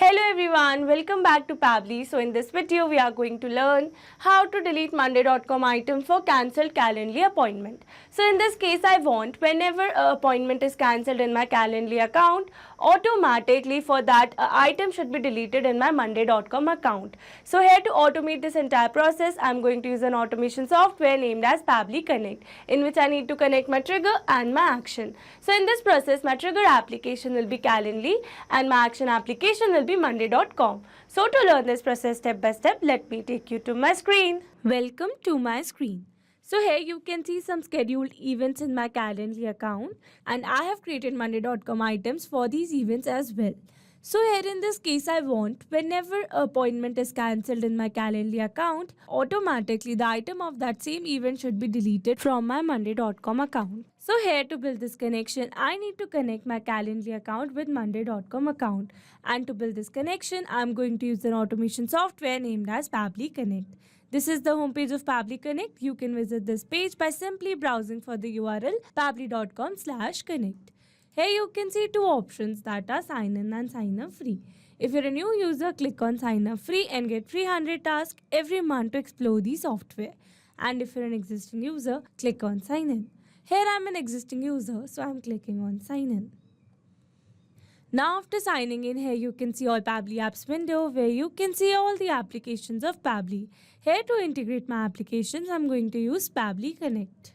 Hello everyone, welcome back to Pabbly. So in this video we are going to learn how to delete monday.com item for cancelled Calendly appointment. So in this case I want whenever an appointment is cancelled in my Calendly account, automatically for that item should be deleted in my monday.com account. So here to automate this entire process I am going to use an automation software named as Pabbly Connect, in which I need to connect my trigger and my action. So in this process my trigger application will be Calendly and my action application will be monday.com. So to learn this process step by step, let me take you to my screen. Welcome to my screen. So here you can see some scheduled events in my Calendly account, and I have created monday.com items for these events as well. So here in this case I want whenever an appointment is cancelled in my Calendly account, automatically the item of that same event should be deleted from my monday.com account. So here to build this connection, I need to connect my Calendly account with monday.com account. And to build this connection, I am going to use an automation software named as Pabbly Connect. This is the homepage of Pabbly Connect. You can visit this page by simply browsing for the URL pabbly.com/connect. Here you can see two options, that are sign in and sign up free. If you're a new user, click on sign up free and get 300 tasks every month to explore the software. And if you're an existing user, click on sign in. Here I'm an existing user, so I'm clicking on sign in. Now after signing in, here you can see all Pabbly apps window where you can see all the applications of Pabbly. Here to integrate my applications, I'm going to use Pabbly Connect.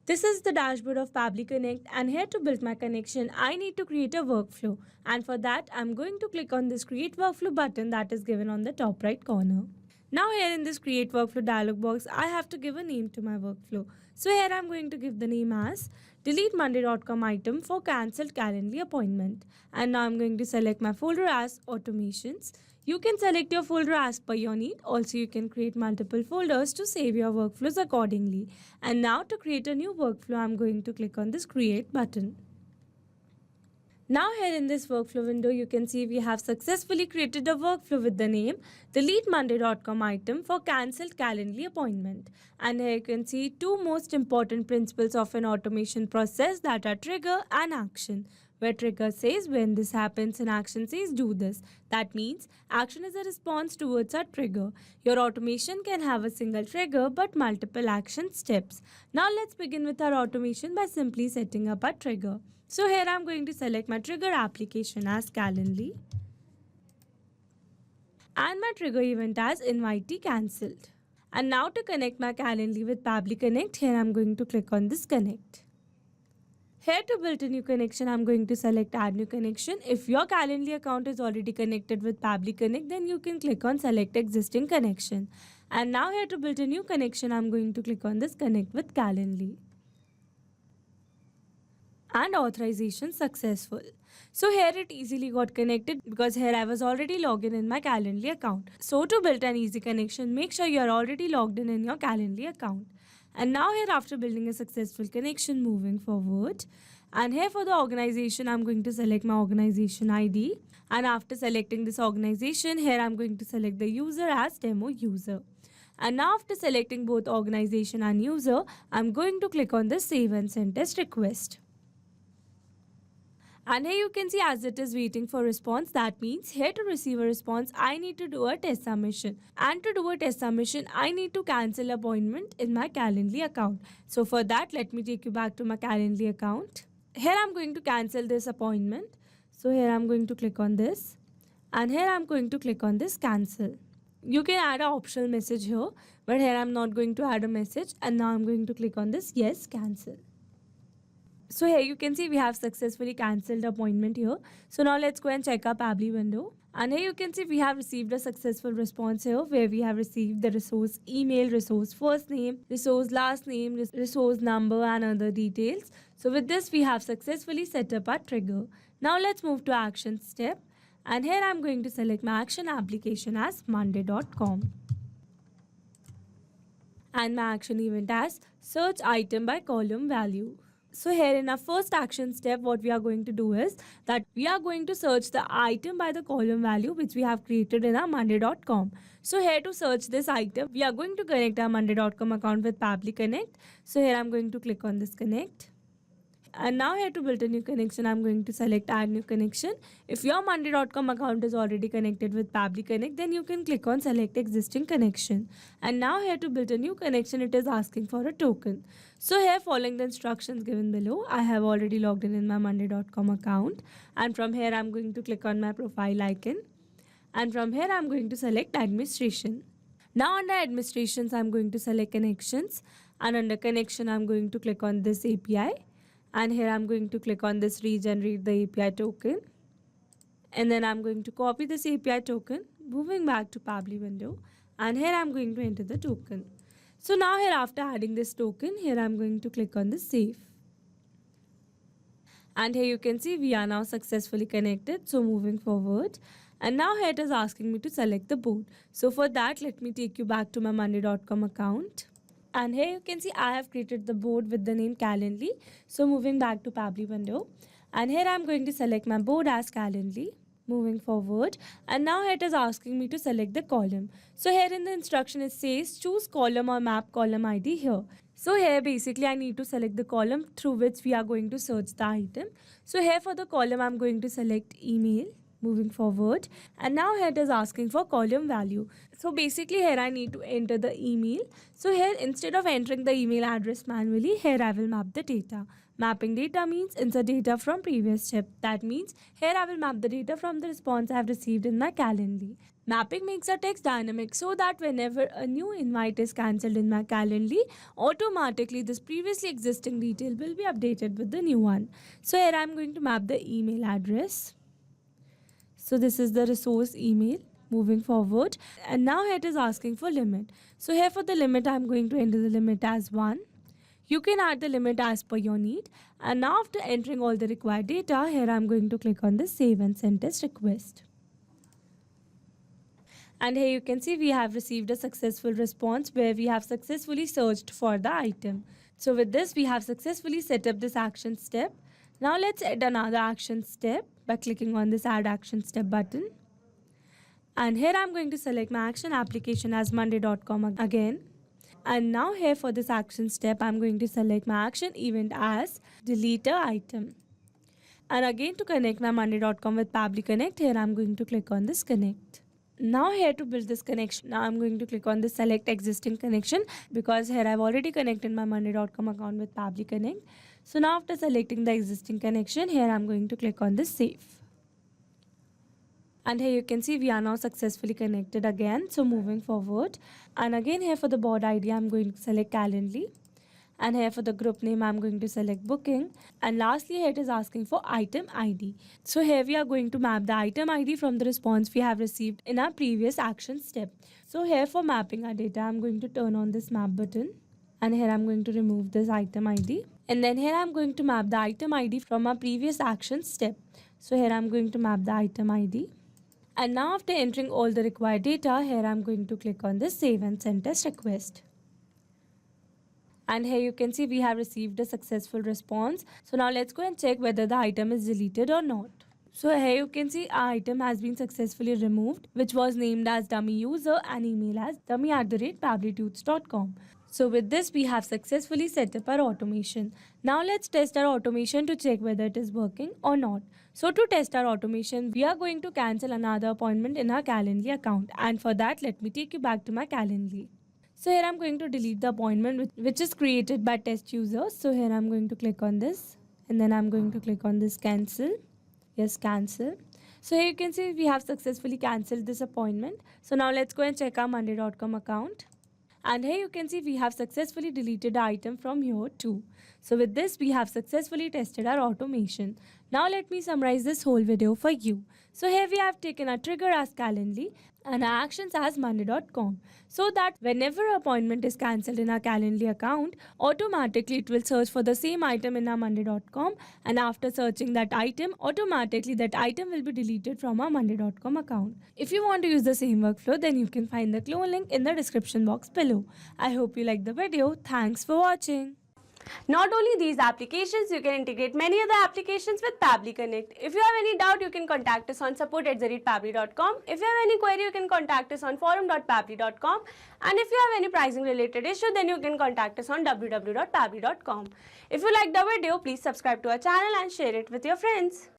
This is the dashboard of Pabbly Connect, and here to build my connection, I need to create a workflow, and for that I'm going to click on this create workflow button that is given on the top right corner. Now here in this create workflow dialog box, I have to give a name to my workflow. So here I'm going to give the name as delete monday.com item for cancelled Calendly appointment, and now I'm going to select my folder as automations. You can select your folder as per your need. Also, you can create multiple folders to save your workflows accordingly. And now to create a new workflow, I'm going to click on this create button. Now here in this workflow window, you can see we have successfully created a workflow with the name delete monday.com item for cancelled Calendly appointment. And here you can see two most important principles of an automation process, that are trigger and action. Where trigger says when this happens and action says do this. That means action is a response towards a trigger. Your automation can have a single trigger but multiple action steps. Now let's begin with our automation by simply setting up a trigger. So here I'm going to select my trigger application as Calendly and my trigger event as invitee cancelled. And now to connect my Calendly with Pabbly Connect, here I'm going to click on this connect. Here to build a new connection, I'm going to select add new connection. If your Calendly account is already connected with Pabbly Connect, then you can click on select existing connection. And now here to build a new connection, I'm going to click on this connect with Calendly. And authorization successful. So here it easily got connected because here I was already logged in my Calendly account. So to build an easy connection, make sure you are already logged in your Calendly account. And now here after building a successful connection, moving forward, and here for the organization, I'm going to select my organization ID. And after selecting this organization, here I'm going to select the user as demo user. And now after selecting both organization and user, I'm going to click on the save and send test request. And here you can see as it is waiting for response, that means here to receive a response, I need to do a test submission. And to do a test submission, I need to cancel appointment in my Calendly account. So for that, let me take you back to my Calendly account. Here I'm going to cancel this appointment. So here I'm going to click on this. And here I'm going to click on this cancel. You can add an optional message here, but here I'm not going to add a message. And now I'm going to click on this yes, cancel. So here you can see we have successfully cancelled appointment here. So now let's go and check our Pabbly window. And here you can see we have received a successful response here where we have received the resource email, resource first name, resource last name, resource number and other details. So with this we have successfully set up our trigger. Now let's move to action step. And here I'm going to select my action application as monday.com. And my action event as search item by column value. So here in our first action step, what we are going to do is that we are going to search the item by the column value which we have created in our monday.com. So here to search this item, we are going to connect our monday.com account with Pabbly Connect. So here I'm going to click on this connect. And now here to build a new connection, I'm going to select add new connection. If your monday.com account is already connected with Pabbly Connect, then you can click on select existing connection. And now here to build a new connection, it is asking for a token. So here, following the instructions given below, I have already logged in my monday.com account. And from here, I'm going to click on my profile icon. And from here, I'm going to select administration. Now under administrations, I'm going to select connections. And under connection, I'm going to click on this API. And here I'm going to click on this regenerate the API token. And then I'm going to copy this API token, moving back to Pabbly window. And here I'm going to enter the token. So now here after adding this token, here I'm going to click on the save. And here you can see we are now successfully connected. So moving forward. And now here it is asking me to select the board. So for that, let me take you back to my monday.com account. And here you can see I have created the board with the name Calendly. So moving back to Pabbly window. And here I'm going to select my board as Calendly. Moving forward. And now here it is asking me to select the column. So here in the instruction it says choose column or map column ID here. So here basically I need to select the column through which we are going to search the item. So here for the column I'm going to select email. Moving forward, and now here it is asking for column value. So basically here I need to enter the email. So here instead of entering the email address manually, here I will map the data. Mapping data means insert data from previous step. That means here I will map the data from the response I have received in my Calendly. Mapping makes a text dynamic so that whenever a new invite is cancelled in my Calendly, automatically this previously existing detail will be updated with the new one. So here I am going to map the email address. So this is the resource email. Moving forward, and now here it is asking for limit. So here for the limit, I'm going to enter the limit as 1. You can add the limit as per your need. And now after entering all the required data, here I'm going to click on the save and send test request. And here you can see we have received a successful response where we have successfully searched for the item. So with this, we have successfully set up this action step. Now let's add another action step by clicking on this add action step button. And here I'm going to select my action application as monday.com again. And now here for this action step, I'm going to select my action event as delete a item. And again to connect my monday.com with Pabbly Connect, here I'm going to click on this connect. Now here to build this connection, now I'm going to click on the select existing connection because here I've already connected my monday.com account with Pabbly Connect. So now after selecting the existing connection, here I'm going to click on the save. And here you can see we are now successfully connected again. So moving forward, and again here for the board ID, I'm going to select Calendly. And here for the group name, I'm going to select booking. And lastly, here it is asking for item ID. So here we are going to map the item ID from the response we have received in our previous action step. So here for mapping our data, I'm going to turn on this map button. And here I'm going to remove this item ID. And then here I'm going to map the item ID from our previous action step. So here I'm going to map the item ID. And now after entering all the required data, here I'm going to click on this save and send test request. And here you can see we have received a successful response. So now let's go and check whether the item is deleted or not. So here you can see our item has been successfully removed, which was named as dummy user and email as dummy@pabblytuts.com. So with this, we have successfully set up our automation. Now let's test our automation to check whether it is working or not. So to test our automation, we are going to cancel another appointment in our Calendly account. And for that, let me take you back to my Calendly. So here I'm going to delete the appointment which is created by test users. So here I'm going to click on this and then I'm going to click on this cancel. Yes, cancel. So here you can see we have successfully cancelled this appointment. So now let's go and check our monday.com account. And here you can see we have successfully deleted the item from here too. So with this, we have successfully tested our automation. Now let me summarize this whole video for you. So here we have taken a trigger as Calendly and our actions as monday.com. So that whenever an appointment is cancelled in our Calendly account, automatically it will search for the same item in our monday.com, and after searching that item, automatically that item will be deleted from our monday.com account. If you want to use the same workflow, then you can find the clone link in the description box below. I hope you liked the video. Thanks for watching. Not only these applications, you can integrate many other applications with Pabbly Connect. If you have any doubt, you can contact us on support@pabbly.com. If you have any query, you can contact us on forum.pabbly.com. And if you have any pricing related issue, then you can contact us on www.pabbly.com. If you liked the video, please subscribe to our channel and share it with your friends.